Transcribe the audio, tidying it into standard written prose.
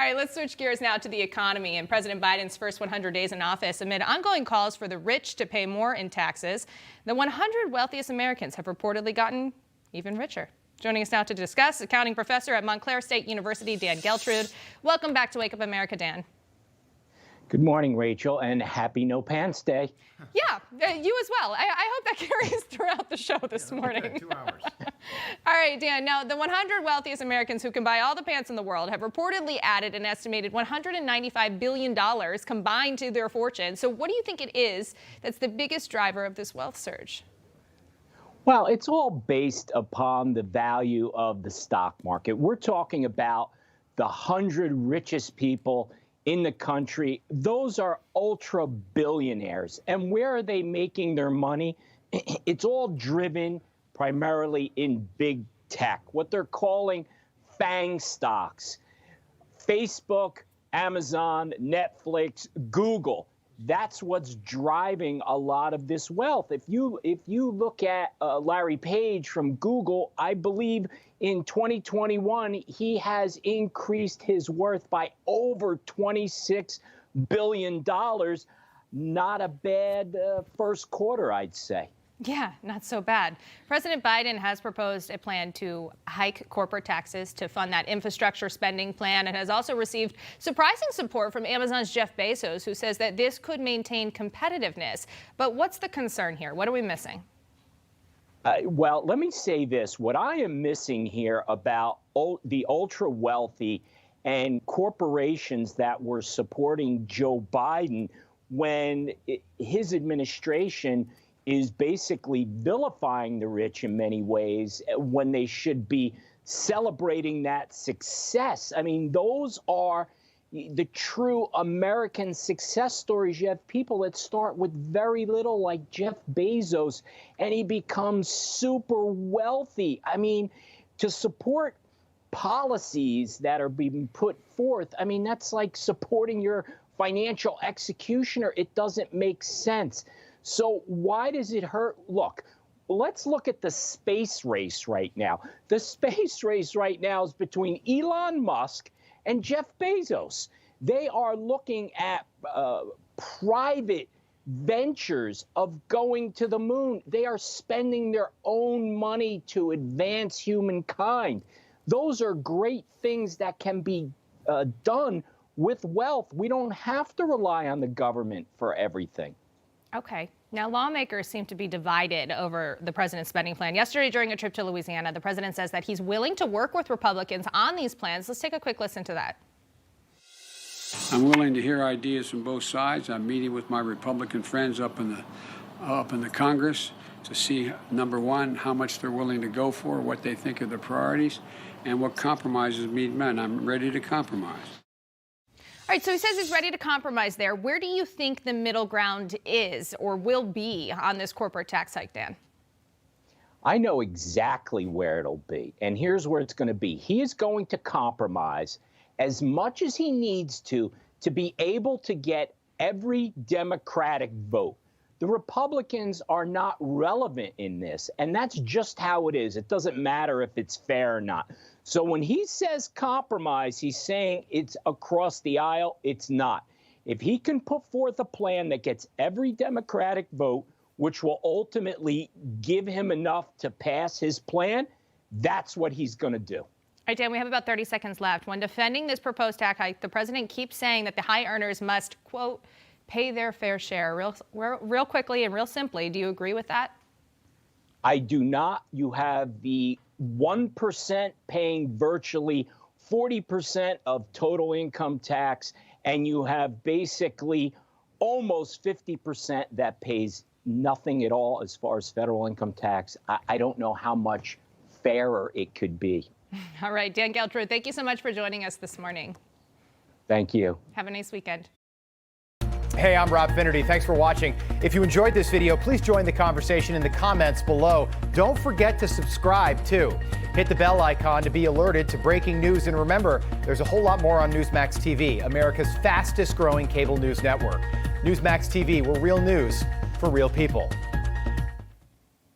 right, let's switch gears now to the economy and President Biden's first 100 days in office amid ongoing calls for the rich to pay more in taxes. The 100 wealthiest Americans have reportedly gotten even richer. Joining us now to discuss, accounting professor at Montclair State University, Dan Geltrude. Welcome back to Wake Up America, Dan. Good morning, Rachel, and happy No Pants Day. Yeah, you as well. I hope that carries throughout the show this morning. Okay, 2 hours. All right, Dan. Now, the 100 wealthiest Americans who can buy all the pants in the world have reportedly added an estimated $195 billion combined to their fortune. So what do you think it is that's the biggest driver of this wealth surge? Well, it's all based upon the value of the stock market. We're talking about the 100 richest people in the country. Those are ultra billionaires. And where are they making their money? It's all driven primarily in big tech, what they're calling FANG stocks. Facebook, Amazon, Netflix, Google. That's what's driving a lot of this wealth. If you look at Larry Page from Google, I believe in 2021, he has increased his worth by over $26 billion. Not a bad first quarter, I'd say. Yeah, not so bad. President Biden has proposed a plan to hike corporate taxes to fund that infrastructure spending plan and has also received surprising support from Amazon's Jeff Bezos, who says that this could maintain competitiveness. But what's the concern here? What are we missing? Well, let me say this. What I am missing here about the ultra wealthy and corporations that were supporting Joe Biden when his administration is basically vilifying the rich in many ways when they should be celebrating that success. I mean, those are the true American success stories. You have people that start with very little, like Jeff Bezos, and he becomes super wealthy. I mean, to support policies that are being put forth, I mean, that's like supporting your financial executioner. It doesn't make sense. So why does it hurt? Look, let's look at the space race right now. The space race right now is between Elon Musk and Jeff Bezos. They are looking at private ventures of going to the moon. They are spending their own money to advance humankind. Those are great things that can be done with wealth. We don't have to rely on the government for everything. Okay. Now, lawmakers seem to be divided over the president's spending plan. Yesterday, during a trip to Louisiana, the president says that he's willing to work with Republicans on these plans. Let's take a quick listen to that. I'm willing to hear ideas from both sides. I'm meeting with my Republican friends up in the Congress to see, number one, how much they're willing to go for, what they think are the priorities, and what compromises meet men. I'm ready to compromise. All right, so he says he's ready to compromise there. Where do you think the middle ground is or will be on this corporate tax hike, Dan? I know exactly where it'll be, and here's where it's going to be. He is going to compromise as much as he needs to be able to get every Democratic vote. The Republicans are not relevant in this, and that's just how it is. It doesn't matter if it's fair or not. So when he says compromise, he's saying it's across the aisle. It's not. If he can put forth a plan that gets every Democratic vote, which will ultimately give him enough to pass his plan, that's what he's going to do. All right, Dan, we have about 30 seconds left. When defending this proposed tax hike, the president keeps saying that the high earners must, quote, pay their fair share. Real quickly and real simply, do you agree with that? I do not. You have the 1% paying virtually 40% of total income tax, and you have basically almost 50% that pays nothing at all as far as federal income tax. I don't know how much fairer it could be. All right, Dan Geltrude, thank you so much for joining us this morning. Thank you. Have a nice weekend. Hey, I'm Rob Finnerty. Thanks for watching. If you enjoyed this video, please join the conversation in the comments below. Don't forget to subscribe, too. Hit the bell icon to be alerted to breaking news. And remember, there's a whole lot more on Newsmax TV, America's fastest growing cable news network. Newsmax TV, where real news for real people.